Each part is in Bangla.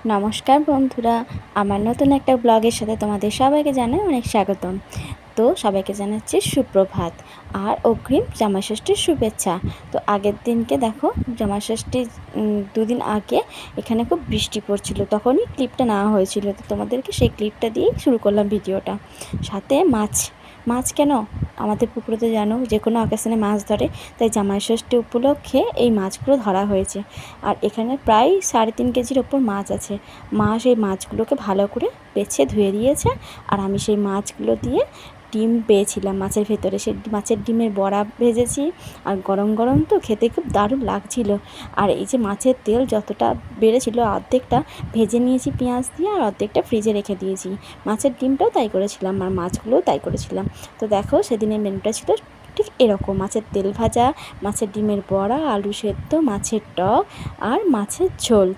নমস্কার বন্ধুরা, আমার নতুন একটা ব্লগের সাথে তোমাদের সবাইকে জানাই অনেক স্বাগতম। তো সবাইকে জানাচ্ছি সুপ্রভাত আর অগ্রিম জামাইষষ্ঠীর শুভেচ্ছা। তো আগের দিনকে দেখো, জামাইষষ্ঠীর দুদিন আগে এখানে খুব বৃষ্টি পড়ছিল, তখনই ক্লিপটা নেওয়া হয়েছিল। তো তোমাদেরকে সেই ক্লিপটা দিয়েই শুরু করলাম ভিডিওটা। সাথে মাছ মাছ কেন, আমাদের পুকুরে তো জানো যে কোনো অকেশনে মাছ ধরে, তাই জামাইষষ্ঠী উপলক্ষে এই মাছগুলো ধরা হয়েছে। আর এখানে প্রায় 3.5 কেজির ওপর মাছ আছে। মা সেই মাছগুলোকে ভালো করে বেছে ধুয়ে দিয়েছে, আর আমি সেই মাছগুলো দিয়ে ডিম পেয়েছিলাম মাছের ভেতরে, সেই মাছের ডিমের বড়া ভেজেছি। আর গরম গরম তো খেতে খুব দারুণ লাগছিল। আর এই যে মাছের তেল যতটা বেড়েছিল, অর্ধেকটা ভেজে নিয়েছি পেঁয়াজ দিয়ে, আর অর্ধেকটা ফ্রিজে রেখে দিয়েছি। মাছের ডিমটাও তাই করেছিলাম, আর মাছগুলোও তাই করেছিলাম। তো দেখো, সেদিনের মেনুটা ছিল ঠিক এরকম: মাছের তেল ভাজা, মাছের ডিমের বড়া, আলু সেদ্ধ, মাছের টক আর মাছের ঝোল।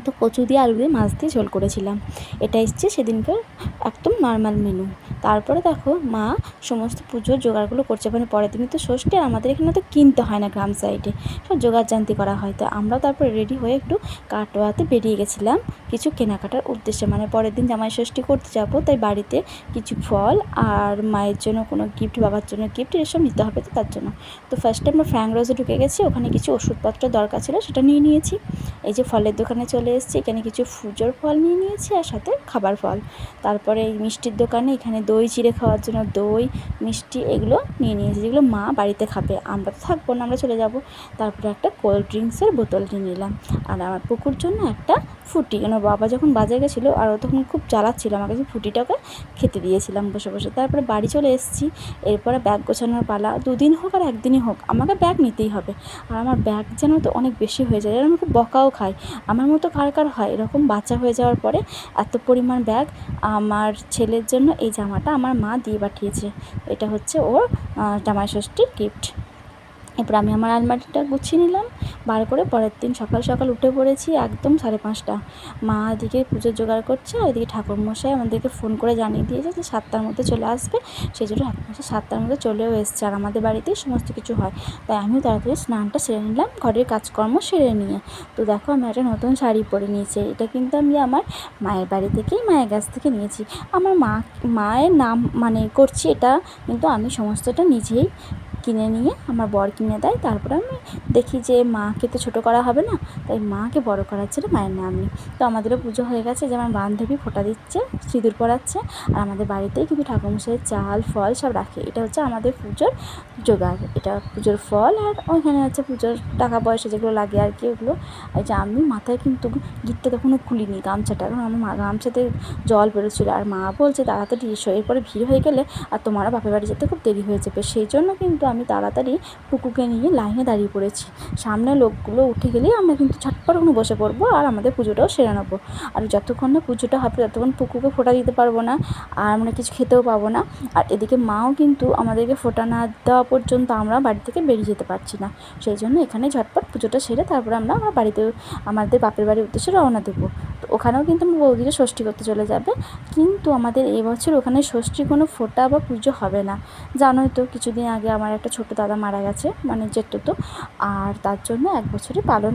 তো কচু দিয়ে আলু দিয়ে মাছ দিয়ে ঝোল করেছিলাম। এটা এসছে সেদিনকার একদম নর্মাল মেনু। তারপরে দেখো, মা সমস্ত পুজোর জোগাড়গুলো করছে। মানে পরের দিনই তো ষষ্ঠী, আর আমাদের এখানে তো কিনতে হয় না, গ্রাম সাইডে সব জোগাড়জান্তি করা হয়। তো আমরাও তারপরে রেডি হয়ে একটু কাটোয়াতে বেরিয়ে গেছিলাম কিছু কেনাকাটার উদ্দেশ্যে। মানে পরের দিন জামাই ষষ্ঠী করতে যাবো, তাই বাড়িতে কিছু ফল আর মায়ের জন্য কোনো গিফট, বাবার জন্য গিফট, এসব নিতে হবে, তো তার জন্য। তো ফার্স্টে আমরা ফ্র্যাঙ্ক রোজে ঢুকে গেছি, ওখানে কিছু ওষুধপত্র দরকার ছিল, সেটা নিয়ে নিয়েছি। এই যে ফলের দোকানে চলে এসেছি, এখানে কিছু পুজোর ফল নিয়ে নিয়েছি, আর সাথে খাবার ফল। তারপরে এই মিষ্টির দোকানে এখানে দই চিড়ে খাওয়ার জন্য দই, মিষ্টি এগুলো নিয়ে নিয়েছি, যেগুলো মা বাড়িতে খাবে, আমরা তো থাকবো না, আমরা চলে যাব। তারপরে একটা কোল্ড ড্রিঙ্কসের বোতল নিয়ে নিলাম, আর আমার পুকুর জন্য একটা ফুটি। কেন বাবা যখন বাজারে গেছিলো, আর ও তখন খুব জ্বালাচ্ছিল আমার কাছে, ফুটিটাকে খেতে দিয়েছিলাম বসে বসে। তারপরে বাড়ি চলে এসেছি। এরপরে ব্যাগ গোছানোর পালা। 2 দিন হোক আর 1 দিনই হোক, আমাকে ব্যাগ নিতেই হবে। আর আমার ব্যাগ যেন তো অনেক বেশি হয়ে যায়, আমি খুব বকাও খাই। আমার মতো কার কার হয় এরকম বাচ্চা হয়ে যাওয়ার পরে এত পরিমাণ ব্যাগ? আমার ছেলের জন্য এই জামাটা আমার মা দিয়ে পাঠিয়েছে, এটা হচ্ছে ওর জামাই ষষ্ঠীর গিফট। এরপর আমি আমার আলমারিটা গুছিয়ে নিলাম বার করে। পরের দিন সকাল সকাল উঠে পড়েছি একদম 5:30। মা এদিকে পুজোর জোগাড় করছে, আর এদিকে ঠাকুরমশাই আমাদেরকে ফোন করে জানিয়ে দিয়েছে যে 7টার মধ্যে চলে আসবে। সেই জন্য ঠাকুরমশাই 7টার মধ্যে চলেও এসছে, আর আমাদের বাড়িতেই সমস্ত কিছু হয়। তাই আমিও তাড়াতাড়ি স্নানটা সেরে নিলাম, ঘরের কাজকর্ম সেরে নিয়ে। তো দেখো, আমি একটা নতুন শাড়ি পরে নিয়েছি। এটা কিন্তু আমি আমার মায়ের বাড়ি থেকেই, মায়ের কাছ থেকে নিয়েছি। আমার মায়ের নাম মানে করছি এটা, কিন্তু আমি সমস্তটা নিজেই কিনে নিয়ে আমার বর কিনে দেয়। তারপরে আমি দেখি যে মাকে তো ছোটো করা হবে না, তাই মাকে বড় করার জন্য মায়ের নাম নিই। তো আমাদেরও পুজো হয়ে গেছে, যে আমার বান্ধবী ফোঁটা দিচ্ছে, সিঁদুর পরাচ্ছে। আর আমাদের বাড়িতেই কিন্তু ঠাকুরমশাইয়ের চাল ফল সব রাখে। এটা হচ্ছে আমাদের পুজোর জোগাড়, এটা পুজোর ফল। আর ওইখানে হচ্ছে পুজোর টাকা পয়সা যেগুলো লাগে আর কি, ওগুলো। এই যে আমি মাথায় কিন্তু গিটটা তখনও খুলিনি, গামছাটা, কারণ আমার গামছাতে জল বেরোচ্ছিলো। আর মা বলছে তাড়াতাড়ি এসো, এরপরে ভিড় হয়ে গেলে আর তোমারও বাপের বাড়ি যেতে খুব দেরি হয়ে যাবে। সেই জন্য কিন্তু আমি তাড়াতাড়ি পুকুকে নিয়ে লাইনে দাঁড়িয়ে পড়েছি। সামনে লোকগুলো উঠে গেলেই আমরা কিন্তু ঝটপট ওখানে বসে পড়বো, আর আমাদের পুজোটাও সেরে নেবো। আর যতক্ষণ না পুজোটা হবে, ততক্ষণ পুকুকে ফোঁটা দিতে পারবো না, আর আমরা কিছু খেতেও পাবো না। আর এদিকে মাও কিন্তু আমাদেরকে ফোঁটা না দেওয়া পর্যন্ত আমরা বাড়ি থেকে বেরিয়ে যেতে পারছি না। সেই জন্য এখানে ঝটপট পুজোটা সেরে তারপরে আমরা আমার বাড়িতে, আমাদের বাপের বাড়ির উদ্দেশ্যে রওনা দেবো। তো ওখানেও কিন্তু আমার বৌদিরা ষষ্ঠী করতে চলে যাবে, কিন্তু আমাদের এবছর ওখানে ষষ্ঠী কোনো ফোঁটা বা পুজো হবে না। জানোই তো, কিছুদিন আগে আমার একটা ছোটো দাদা মারা গেছে, মানে জেঠতুতো, আর তার জন্য 1 বছরই পালন।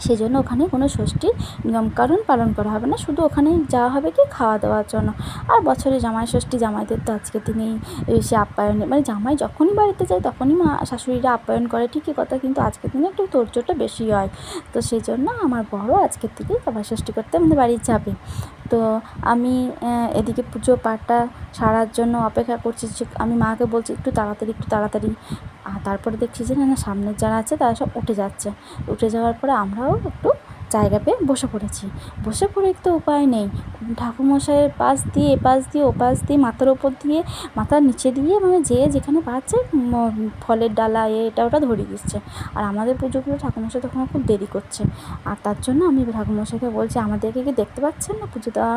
সেই জন্য ওখানে কোনো ষষ্ঠীর নিয়মকানুন পালন করা হবে না, শুধু ওখানে যাওয়া হবে কি খাওয়া দাওয়ার জন্য। আর বছরে জামাই ষষ্ঠী, জামাইদের তো আজকের দিনেই এসে আপ্যায়ন, মানে জামাই যখনই বাড়িতে যায় তখনই মা শাশুড়িরা আপ্যায়ন করে, ঠিকই কথা, কিন্তু আজকের দিনে একটু তোড়জোড়টা বেশি হয়। তো সেই জন্য আমার বড় আজকের থেকেই জামাই ষষ্ঠী করতে আমাদের বাড়ি যাবে। তো আমি এদিকে পুজো পাঠটা সারার জন্য অপেক্ষা করছি, যে আমি মাকে বলছি একটু তাড়াতাড়ি, একটু তাড়াতাড়ি। আর তারপরে দেখছি যে না, সামনের যারা আছে তারা সব উঠে যাচ্ছে। উঠে যাওয়ার পরে আমরাও একটু জায়গা পেয়ে বসে পড়েছি। বসে পড়ে তো উপায় নেই, ঠাকুরমশাইয়ের পাশ দিয়ে এপাশ দিয়ে ওপাশ দিয়ে, মাথার ওপর দিয়ে, মাথার নিচে দিয়ে, মানে যে যেখানে পাচ্ছে ফলের ডালা এটা ওটা ধরিয়ে দিচ্ছে। আর আমাদের পুজোগুলো ঠাকুরমশাই তখন খুব দেরি করছে। আর তার জন্য আমি ঠাকুরমশাইকে বলছি, আমাদেরকে কি দেখতে পাচ্ছেন না পুজো দেওয়া?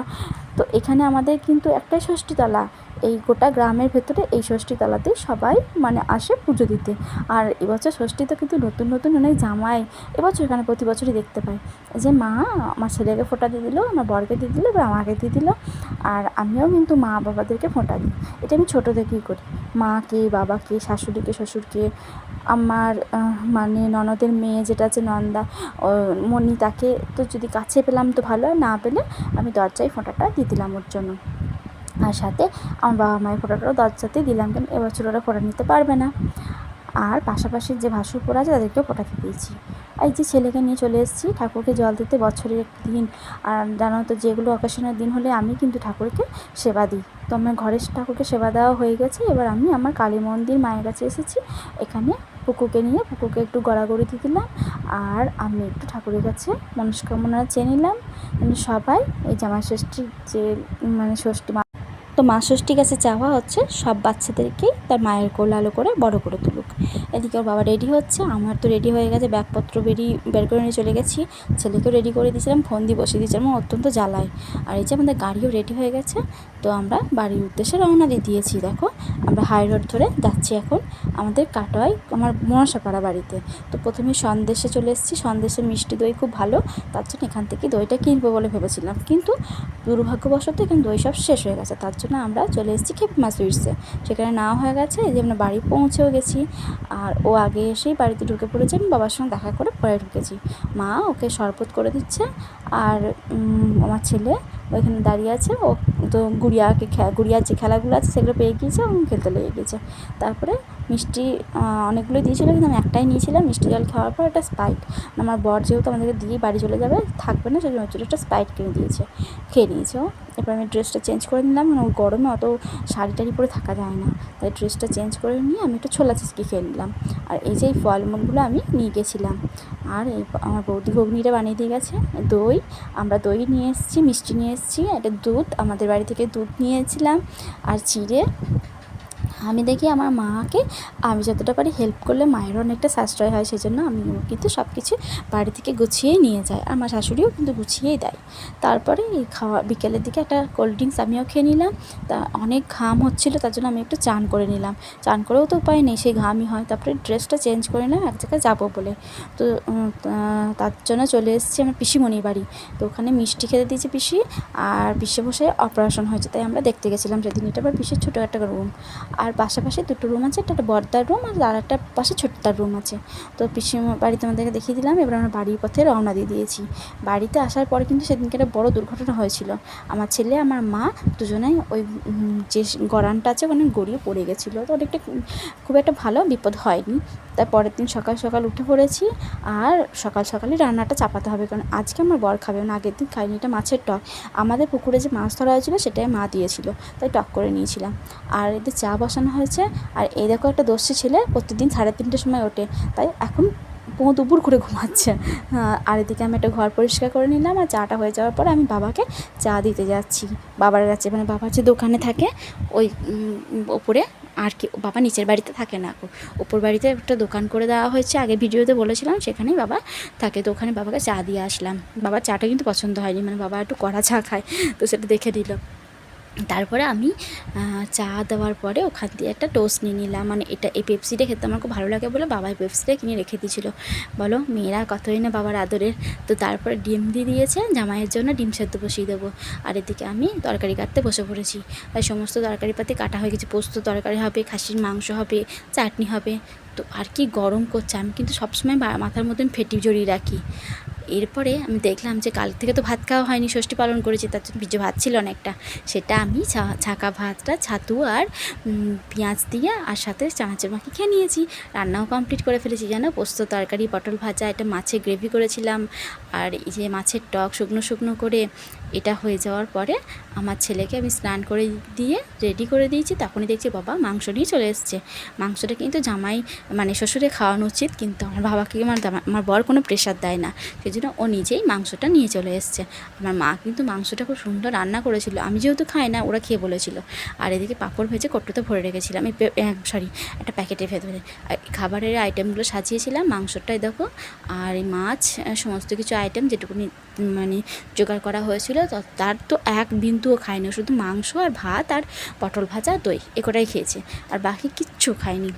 তো এখানে আমাদের কিন্তু একটাই ষষ্ঠীতলা, এই গোটা গ্রামের ভেতরে এই ষষ্ঠীতলাতেই সবাই মানে আসে পুজো দিতে। আর এবছর ষষ্ঠীতে কিন্তু নতুন নতুন অনেক জামাই এবছর এখানে প্রতি বছরই দেখতে পাই। যে মা আমার ছেলেকে ফোঁটা দিয়ে দিল, আমার বরকে দিয়ে দিল, এবার আমাকে দিয়ে দিল। আর আমিও কিন্তু মা বাবাদেরকে ফোঁটা দিই। এটা আমি ছোটো থেকেই করি। মাকে, বাবাকে, শাশুড়িকে, শ্বশুরকে, আমার মানে ননদের মেয়ে যেটা আছে নন্দা মণি, তাকে তো যদি কাছে পেলাম তো ভালো, না পেলে আমি দরজায় ফোঁটাটা দিয়ে দিলাম ওর জন্য। আর সাথে আমার বাবা মায়ের ফোঁটাটাও দরজাতেই দিলাম, কেন এবছর ওরা ফোঁটা নিতে পারবে না। আর পাশাপাশি যে ভাসুরপোড়া আছে তাদেরকেও ফোঁটাতে দিয়েছি। এই যে ছেলেকে নিয়ে চলে এসেছি ঠাকুরকে জল দিতে, বছরের একটি দিন। আর জানো তো যেগুলো অকেশনের দিন হলে আমি কিন্তু ঠাকুরকে সেবা দিই। তো আমার ঘরের ঠাকুরকে সেবা দেওয়া হয়ে গেছে, এবার আমি আমার কালী মন্দির মায়ের কাছে এসেছি। এখানে পুকুকে নিয়ে পুকুকে একটু গড়াগড়ি দিয়ে দিলাম, আর আমি একটু ঠাকুরের কাছে মনস্কামনা চেয়ে নিলাম। সবাই এই জামাই ষষ্ঠীর যে মানে ষষ্ঠী তো মা ষষ্ঠীর কাছে চাওয়া হচ্ছে সব বাচ্চাদেরকেই তার মায়ের কোল আলো করে বড় করে তুলুক। এদিকে ওর বাবা রেডি হচ্ছে, আমার তো রেডি হয়ে গেছে, ব্যাগপত্র বের করে নিয়ে চলে গেছি। ছেলেকেও রেডি করে দিয়েছিলাম, ফোন দিয়ে বসিয়ে দিয়েছিলাম, অত্যন্ত জ্বালায়। আর এই যে আমাদের গাড়িও রেডি হয়ে গেছে, তো আমরা বাড়ির উদ্দেশ্যে রওনা দিয়ে দিয়েছি। দেখো আমরা হাই রোড ধরে যাচ্ছি এখন আমাদের কাটোয়ায় আমার মনসাপাড়া বাড়িতে। তো প্রথমে সন্দেশে চলে এসেছি, সন্দেশের মিষ্টি দই খুব ভালো, তার জন্য এখান থেকে দইটা কিনবো বলে ভেবেছিলাম, কিন্তু দুর্ভাগ্যবশত এখানে দই সব শেষ হয়ে গেছে। তার জন্য আমরা চলে এসেছি ক্ষেপমা সুইটসে, সেখানে নেওয়া হয়ে গেছে। এই যে আমরা বাড়ি পৌঁছেও গেছি, আর ও আগে এসেই বাড়িতে ঢুকে পড়েছে, আমি বাবার সঙ্গে দেখা করে পরে ঢুকেছি। মা ওকে শরবত করে দিচ্ছে, আর আমার ছেলে ওইখানে দাঁড়িয়ে আছে। ও তো গুড়িয়ার যে খেলাগুলো আছে সেগুলো পেয়ে গিয়েছে এবং খেলতে লেগে গিয়েছে। তারপরে মিষ্টি অনেকগুলো দিয়েছিলো, কিন্তু আমি একটাই নিয়েছিলাম। মিষ্টি জল খাওয়ার পর একটা স্প্রাইট, আমার বর যেহেতু আমাদেরকে দিয়ে বাড়ি চলে যাবে, থাকবে না, সেজন্য একটা স্প্রাইট কিনে দিয়েছে, খেয়ে নিয়েছে ও। এরপর আমি ড্রেসটা চেঞ্জ করে নিলাম, কারণ গরমে অত শাড়ি টাড়ি পরে থাকা যায় না, তাই ড্রেসটা চেঞ্জ করে নিয়ে আমি একটু ছোলা চিজকি খেয়ে নিলাম। আর এই যে এই ফলমূলগুলো আমি নিয়ে গেছিলাম, আর এই আমার বৌদি ঘুগনিটা বানিয়ে দিয়ে গেছে। দই, আমরা দই নিয়ে এসেছি, মিষ্টি নিয়ে এসেছি, একটা দুধ, আমাদের বাড়ি থেকে দুধ নিয়েছিলাম, আর চিড়ে। আমি দেখি আমার মাকে আমি যতটা পারি হেল্প করলে মায়েরও অনেকটা সাশ্রয় হয়, সেই জন্য আমি কিন্তু সব কিছু বাড়ি থেকে গুছিয়েই নিয়ে যাই, আর আমার শাশুড়িও কিন্তু গুছিয়েই দেয়। তারপরে এই বিকেলের দিকে একটা কোল্ড ড্রিঙ্কস আমিও খেয়ে নিলাম। তা অনেক ঘাম হচ্ছিলো, তার জন্য আমি একটু চান করে নিলাম, চান করেও তো উপায় নেই, সেই ঘামই হয়। তারপরে ড্রেসটা চেঞ্জ করে নিলাম এক জায়গায় যাবো বলে। তো তার জন্য চলে এসেছি আমার পিসিমণির বাড়ি। তো ওখানে মিষ্টি খেতে দিয়েছি পিসি, আর পিসে বসে অপারেশন হয়েছে, তাই আমরা দেখতে গেছিলাম সেদিন। এটা আবার পিসির ছোটো একটা রুম, আর পাশাপাশি দুটো রুম আছে, একটা বড়দার রুম আর একটা পাশে ছোট্টার রুম আছে। তো পিসির বাড়িতে আমাদেরকে দেখিয়ে দিলাম। এবার আমরা বাড়ির পথে রওনা দিয়ে দিয়েছি। বাড়িতে আসার পরে কিন্তু সেদিনকে একটা বড় দুর্ঘটনা হয়েছিল। আমার ছেলে আমার মা দুজনেই ওই যে গড়ানটা আছে ওখানে গড়িয়ে পড়ে গেছিলো, তো অনেকটা খুব একটা ভালো বিপদ হয়নি। তার পরের দিন সকাল সকাল উঠে পড়েছি, আর সকাল সকালই রান্নাটা চাপাতে হবে, কারণ আজকে আমার বর খাবে না, আগের দিন খাইনি। এটা মাছের টক, আমাদের পুকুরে যে মাছ ধরা হয়েছিলো সেটাই মা দিয়েছিল, তাই টক করে নিয়েছিলাম। আর এদের চা বসানো হয়েছে। আর এই দেখো একটা দস্যি ছেলে প্রতিদিন 3:30টার সময় ওঠে, তাই এখন দুপুর করে ঘুমাচ্ছে। আর এদিকে আমি একটা ঘর পরিষ্কার করে নিলাম, আর চাটা হয়ে যাওয়ার পরে আমি বাবাকে চা দিতে যাচ্ছি বাবার কাছে। মানে বাবার যে দোকানে থাকে ওই ওপরে, আর কি বাবা নিচের বাড়িতে থাকে না, ওপর বাড়িতে একটা দোকান করে দেওয়া হয়েছে, আগে ভিডিওতে বলেছিলাম, সেখানেই বাবা থাকে। তো ওখানে বাবাকে চা দিয়ে আসলাম। বাবার চাটা কিন্তু পছন্দ হয়নি, মানে বাবা একটু কড়া চা খায়, তো সেটা দেখে দিল। তারপরে আমি চা দেওয়ার পরে ওখান দিয়ে একটা টোস্ট নিয়ে নিলাম। মানে এই পেপসিটা খেতে আমার খুব ভালো লাগে বলে বাবা এই পেপসিটা কিনে রেখে দিয়েছিলো। বলো মেয়েরা কতই না বাবার আদরের। তো তারপরে ডিম দিয়ে দিয়েছে, জামাইয়ের জন্য ডিম সেদ্ধ বসিয়ে দেবো। আর এদিকে আমি তরকারি কাটতে বসে পড়েছি। তাই সমস্ত তরকারিপাতি কাটা হয়ে গেছে, পোস্ত তরকারি হবে, খাসির মাংস হবে, চাটনি হবে। তো আর কি গরম করছে, আমি কিন্তু সবসময় মাথার মতন ফেটি জড়িয়ে রাখি। এরপরে আমি দেখলাম যে কাল থেকে তো ভাত খাওয়া হয়নি, ষষ্ঠী পালন করেছি, তার জন্য ভিজে ভাত ছিল অনেকটা, সেটা আমি ছাঁকা ভাতটা ছাতু আর পেঁয়াজ দিয়ে আর সাথে চানাচুর মাখি খেয়ে নিয়েছি। রান্নাও কমপ্লিট করে ফেলেছি, জানো, পোস্ত তরকারি, পটল ভাজা, এটা মাছের গ্রেভি করেছিলাম, আর এই যে মাছের টক শুকনো শুকনো করে। এটা হয়ে যাওয়ার পরে আমার ছেলেকে আমি স্নান করে দিয়ে রেডি করে দিয়েছি, তখনই দেখছি বাবা মাংস নিয়ে চলে এসছে। মাংসটা কিন্তু জামাই মানে শ্বশুরে খাওয়ানো উচিত, কিন্তু আমার বাবাকে আমার বর কোনো প্রেশার দেয় না, সেই জন্য ও নিজেই মাংসটা নিয়ে চলে এসছে। আমার মা কিন্তু মাংসটা খুব সুন্দর রান্না করেছিল, আমি যেহেতু খাই না ওরা খেয়ে বলেছিল। আর এদিকে পাঁপড় ভেজে কট্টোতে ভরে রেখেছিলাম, সরি একটা প্যাকেটের ভেতরে। খাবারের আইটেমগুলো সাজিয়েছিলাম, মাংসটাই দেখো, আর এই মাছ, সমস্ত কিছু আইটেম যেটুকুনি মানে জোগাড় করা হয়েছিল, তার তো এক বিন্দুও খায়নি, শুধু মাংস আর ভাত আর পটল ভাজা দই এ কটাই খেয়েছে, আর বাকি কিচ্ছু খায়নি।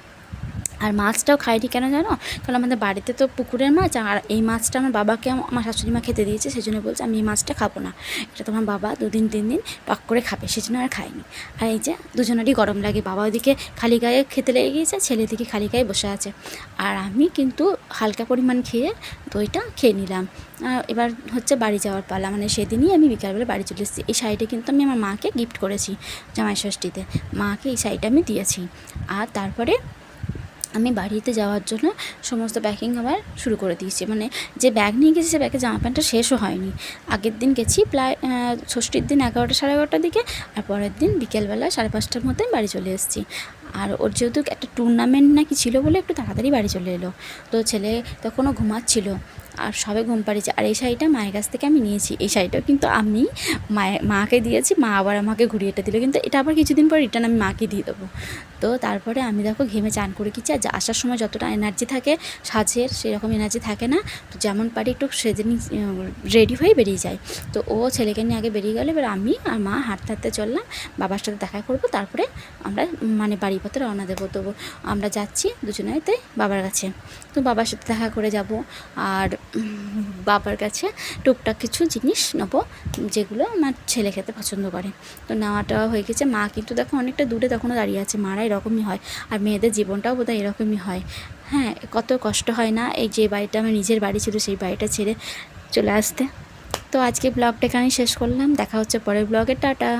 আর মাছটাও খাইনি কেন জানো, কারণ আমাদের বাড়িতে তো পুকুরের মাছ, আর এই মাছটা আমার বাবাকে আমার শাশুড়ি মা খেতে দিয়েছে, সেই জন্য বলছে আমি এই মাছটা খাবো না, এটা তোমার বাবা 2 দিন 3 দিন টক করে খাবে, সেই জন্য আর খাইনি। আর এই যে দুজনেরই গরম লাগে, বাবা ওদিকে খালি গায়ে খেতে লেগে গিয়েছে, ছেলে দিকে খালি গায়ে বসে আছে, আর আমি কিন্তু হালকা পরিমাণ খেয়ে দইটা খেয়ে নিলাম। এবার হচ্ছে বাড়ি যাওয়ার পালা, মানে সেদিনই আমি বিকালবেলা বাড়ি চলে এসেছি। এই শাড়িটা কিন্তু আমি আমার মাকে গিফট করেছি জামাই ষষ্ঠীতে, মাকে এই শাড়িটা আমি দিয়েছি। আর তারপরে আমি বাড়িতে যাওয়ার জন্য সমস্ত প্যাকিং আবার শুরু করে দিয়েছি, মানে যে ব্যাগ নিয়ে গেছি সে ব্যাগে জামা প্যান্টটা শেষও হয়নি। আগের দিন গেছি প্রায় ষষ্ঠীর দিন 11টা সাড়ে 11টার দিকে, আর পরের দিন বিকেলবেলা 5:30টার মধ্যে বাড়ি চলে এসেছি। আর ওর যেহেতু একটা টুর্নামেন্ট নাকি ছিল বলে একটু তাড়াতাড়ি বাড়ি চলে এলো, তো ছেলে তখনও ঘুমাচ্ছিল, আর সবে ঘুম পাড়িয়েছে। আর এই শাড়িটা মায়ের কাছ থেকে আমি নিয়েছি, এই শাড়িটাও কিন্তু আমি মাকে দিয়েছি, মা আবার আমাকে ঘুরিয়ে এটা দিল, কিন্তু এটা আবার কিছুদিন পর রিটার্ন আমি মাকে দিয়ে দেবো। তো তারপরে আমি দেখো ঘেমে চান করে গেছি, আর আসার সময় যতটা এনার্জি থাকে সাজের সেরকম এনার্জি থাকে না, তো যেমন পারি একটু সেজে রেডি হয়ে বেরিয়ে যায়। তো ও ছেলেকে নিয়ে আগে বেরিয়ে গেলে, এবার আমি আর মা হাঁটতে হাঁটতে চললাম, বাবার সাথে দেখা করবো, তারপরে আমরা মানে বাড়ির পথে রওনা দেবো। তো আমরা যাচ্ছি দুজনেতে বাবার কাছে, তো বাবার সাথে দেখা করে যাব, আর বাবার কাছে টুকটাক কিছু জিনিস নেবো যেগুলো আমার ছেলে খেতে পছন্দ করে। তো নেওয়াটা হয়ে গেছে, মা কিন্তু দেখো অনেকটা দূরে তখনও দাঁড়িয়ে আছে, মারা এরকমই হয়, আর মেয়েদের জীবনটাও বোধহয় এরকমই হয়। হ্যাঁ, কত কষ্ট হয় না, এই যে বাড়িটা আমার নিজের বাড়ি ছিল সেই বাড়িটা ছেড়ে চলে আসতে। তো আজকে ব্লগটা এখানেই শেষ করলাম, দেখা হচ্ছে পরের ব্লগে, টাটা।